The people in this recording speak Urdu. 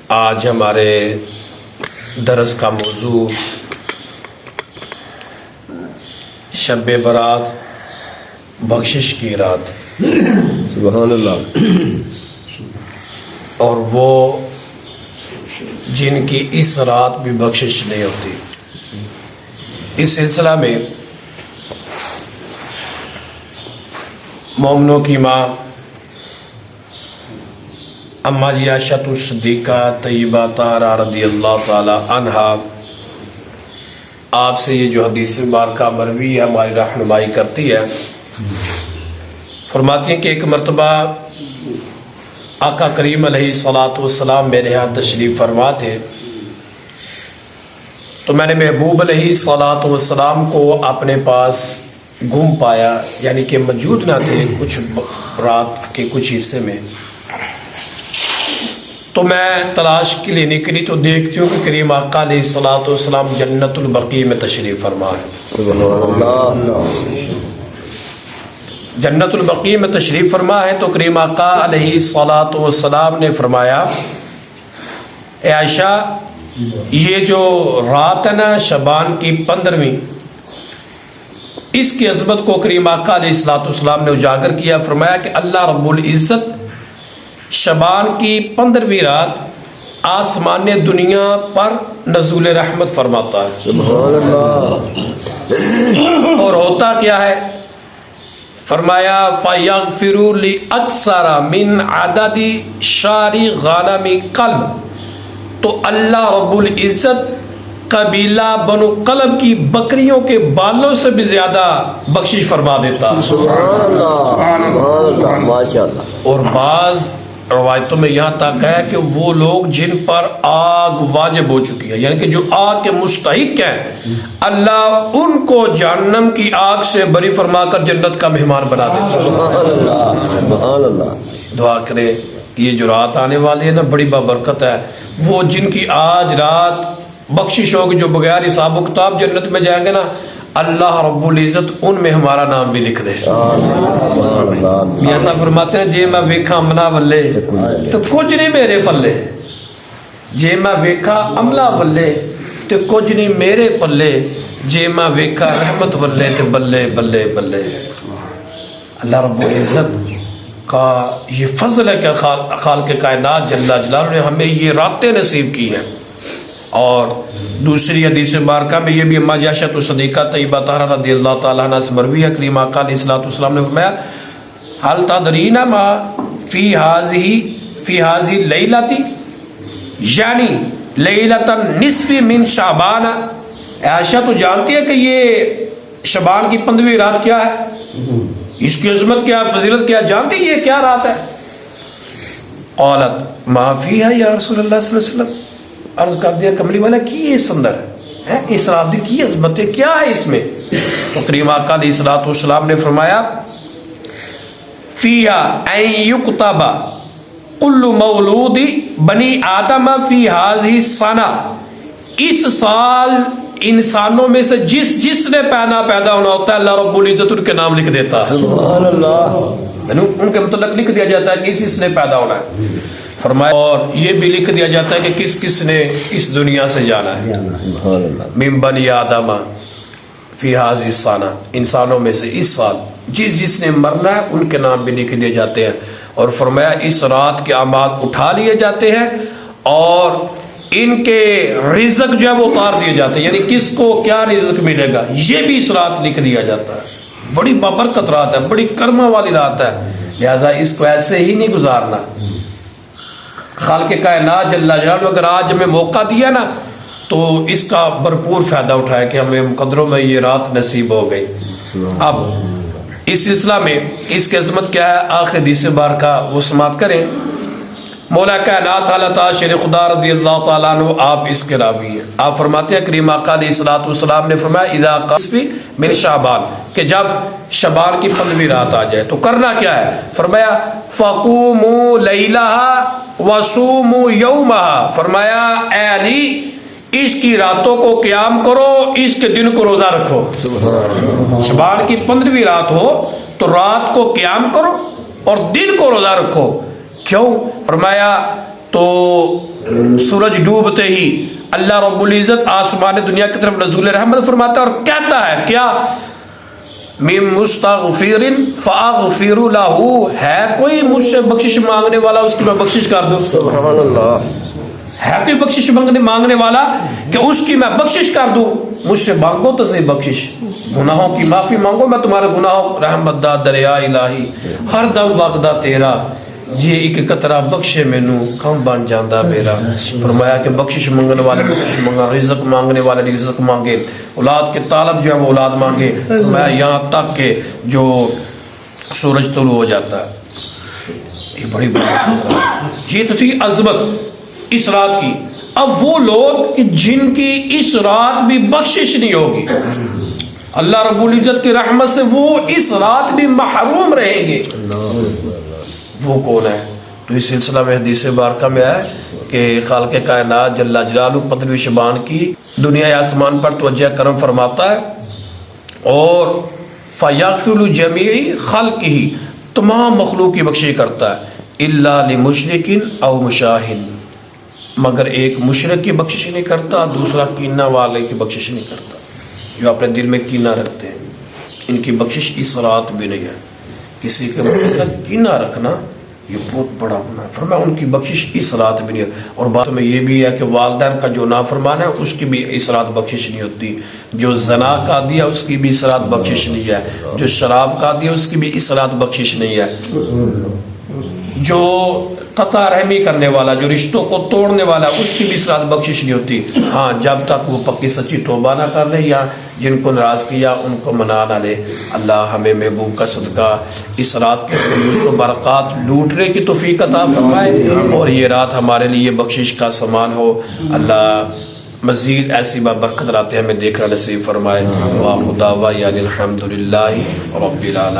آج ہمارے درس کا موضوع شب برات بخشش کی رات، سبحان اللہ، اور وہ جن کی اس رات بھی بخشش نہیں ہوتی۔ اس سلسلہ میں مومنوں کی ماں اماں جی عائشہ صدیقہ طیبہ طاہرہ رضی اللہ تعالی عنہا آپ سے یہ جو حدیث مبارکہ مروی ہے ہماری رہنمائی کرتی ہے۔ فرماتی ہیں کہ ایک مرتبہ آقا کریم علیہ الصلوۃ والسلام میرے ہاں تشریف فرما تھے، تو میں نے محبوب علیہ الصلوۃ والسلام کو اپنے پاس گم پایا، یعنی کہ موجود نہ تھے کچھ رات کے کچھ حصے میں۔ تو میں تلاش کے لیے نکلی تو دیکھتی ہوں کہ کریم آقا علیہ الصلوۃ والسلام جنت البقیع میں تشریف فرما ہے۔ سبحان اللہ، جنت البقیع میں تشریف فرما ہے تو کریم آقا علیہ الصلوۃ والسلام نے فرمایا، اے عائشہ، یہ جو رات ہے نا شعبان کی 15ویں، اس کی عظمت کو کریم آقا علیہ الصلوۃ والسلام نے اجاگر کیا۔ فرمایا کہ اللہ رب العزت شعبان کی 15ویں رات آسمان دنیا پر نزول رحمت فرماتا ہے۔ سبحان اللہ، اور ہوتا کیا ہے؟ فرمایا فَيَغْفِرُ لِأَكْثَرَ مِنْ عَدَدِ شَارِ غَنَمِ قَلْبٍ، تو اللہ رب العزت قبیلہ بنو قلب کی بکریوں کے بالوں سے بھی زیادہ بخشش فرما دیتا۔ سبحان اللہ، سبحان اللہ، ماشاء اللہ۔ اور بعض روایتوں میں یہاں تک ہے کہ وہ لوگ جن پر آگ واجب ہو چکی ہے، یعنی کہ جو آگ کے مستحق ہیں، اللہ ان کو جہنم کی آگ سے بری فرما کر جنت کا مہمان بنا دیتا۔ سبحان اللہ، سبحان اللہ۔ دعا کرے یہ جو رات آنے والی ہے نا بڑی بابرکت ہے، وہ جن کی آج رات بخشش ہوگی، جو بغیر حساب و کتاب جنت میں جائیں گے نا، اللہ رب العزت ان میں ہمارا نام بھی لکھ دے۔ میاں صاحب فرماتے ہیں جے میں ویکھا امنا ولے تو کچھ نہیں میرے پلے، جے میں ویکھا عملہ ولے تو کچھ نہیں میرے پلے، جے میں ویکھا رحمت ولے تو بلے بلے بلے۔ اللہ رب العزت کا یہ فضل ہے کہ خالق کائنات جل جلالہ نے ہمیں یہ راتیں نصیب کی ہیں۔ اور دوسری حدیث مبارکہ میں یہ بھی اماں جی عائشہ صدیقہ طیبہ طاہرہ رضی اللہ تعالیٰ عنہ سے مروی ہے، کریم آقا علیہ الصلوۃ والسلام نے فرمایا، حل تدرین ما فی ہذہ لیلۃ، یعنی لیلۃ النصف من شعبان۔ عائشہ تو جانتی ہے کہ یہ شعبان کی 15ویں رات کیا ہے، اس کی عظمت کیا ہے، فضیلت کیا ہے، جانتی ہے یہ کیا رات ہے؟ قالت ما فیہا یا رسول اللہ صلی اللہ علیہ وسلم، عرض کر دیا کملی والا کی اس اندر ہے، اس رات کی عظمت کیا ہے اس میں؟ تو کریم آقا علیہ الصلوۃ والسلام نے فرمایا، فیہا ان یکتب کل مولود بنی آدم فی ہذہ السنہ، اس سال انسانوں میں سے جس نے پیدا ہونا ہوتا ہے اللہ رب العزت ان کے نام لکھ دیتا ہے۔ سبحان اللہ، ان کے متعلق لکھ دیا جاتا ہے کہ اس نے پیدا ہونا ہے۔ فرمایا اور یہ بھی لکھ دیا جاتا ہے کہ کس نے اس دنیا سے جانا ہے۔ سبحان اللہ، من بنی آدم فی ہذہ السنہ، انسانوں میں سے اس سال جس نے مرنا ہے ان کے نام بھی لکھ دیے جاتے ہیں۔ اور فرمایا اس رات کے اعمال اٹھا لیے جاتے ہیں اور ان کے رزق جو ہے وہ اتار دیے جاتے ہیں، یعنی کس کو کیا رزق ملے گا یہ بھی اس رات لکھ دیا جاتا ہے۔ بڑی بابرکت رات ہے، بڑی کرما والی رات ہے، لہذا اس کو ایسے ہی نہیں گزارنا۔ خالق کائنات جل جلالہ اگر آج ہمیں موقع دیا نا تو اس کا بھرپور فائدہ اٹھائے کہ ہمیں مقدروں میں یہ رات نصیب ہو گئی۔ اب اس سلسلہ میں اس کی عظمت کیا ہے، آخر حدیث مبارکہ وہ سماعت کریں۔ مولا کائنات اللہ تعالیٰ شیر خدا رضی اللہ تعالیٰ عنہ آپ اس کے راوی ہیں۔ آپ فرماتے ہیں کریم آقا علیہ الصلوۃ والسلام نے فرمایا اذا قصف من شعبان، کہ جب شعبان کی 15ویں رات آ جائے تو کرنا کیا ہے؟ فرمایا فقوموا لیلہا وصوموا یومہا، فرمایا اے علی اس کی راتوں کو قیام کرو، اس کے دن کو روزہ رکھو۔ شعبان کی 15ویں رات ہو تو رات کو قیام کرو اور دن کو روزہ رکھو۔ کیوں؟ فرمایا تو سورج ڈوبتے ہی اللہ رب العزت آسمان دنیا کی طرف نزول رحمت فرماتا ہے اور کہتا ہے کیا من مستغفر فاغفر له، ہے کوئی مجھ سے بخشش مانگنے والا اس کی میں بخشش کر دوں؟ سبحان اللہ. ہے کوئی بخشش مانگنے والا کہ اس کی میں بخشش کر دوں؟ مجھ سے مانگو تو صحیح بخشش، گناہوں کی معافی مانگو، میں تمہارے گناہوں رحمت دا دریا الہی ہر دم وقدا تیرا جی ایک قطرہ بخشے مینوں کم بن جاندا میرا. فرمایا کہ بخشش مانگنے والے بخشش مانگا، رزق مانگنے والے رزق مانگے، اولاد کے طالب جو ہے وہ اولاد مانگے. میں یہاں تک کہ جو سورج طلوع ہو جاتا ہے، یہ بڑی بات ہے. یہ تو تھی عظمت اس رات کی. اب وہ لوگ کہ جن کی اس رات بھی بخشش نہیں ہوگی، اللہ رب العزت کی رحمت سے وہ اس رات بھی محروم رہیں گے، وہ کون ہے؟ تو اس سلسلہ میں حدیث مبارکہ میں ہے کہ خالق کائنات جل جلالہ 15ویں شعبان کی دنیا آسمان پر توجہ کرم فرماتا ہے اور فیغفر جمیع خلقہ، تمام مخلوق کی بخشش کرتا ہے، الا لمشرک او مشاہن، مگر ایک مشرک کی بخشش نہیں کرتا، دوسرا کینہ والے کی بخشش نہیں کرتا. جو اپنے دل میں کینہ رکھتے ہیں ان کی بخشش اس رات بھی نہیں ہے. کسی کے مطلب کینہ رکھنا یہ بہت بڑا گناہ ہے. فرمایا ان کی بخشش اس رات بھی نہیں ہے. اور بات میں یہ بھی ہے کہ والدین کا جو نافرمان ہے اس کی بھی اس رات بخشش نہیں ہوتی. جو زنا کا دیا اس کی بھی اس رات بخشش نہیں ہے. جو شراب کا دیا اس کی بھی اس رات بخشش نہیں ہے. جو قطع رحمی کرنے والا، جو رشتوں کو توڑنے والا، اس کی بھی اس رات بخشش نہیں ہوتی. ہاں جب تک وہ پکی سچی توبہ نہ کر لے یا جن کو ناراض کیا ان کو منا نہ لے. اللہ ہمیں محبوب کا صدقہ اس رات کے خلوص و برکات لوٹنے کی توفیق عطا فرمائے اور یہ رات ہمارے لیے بخشش کا سامان ہو. اللہ مزید ایسی برکت راتیں ہمیں دیکھنا نصیب فرمائے. وآخر دعوانا الحمدللہ رب العالمین.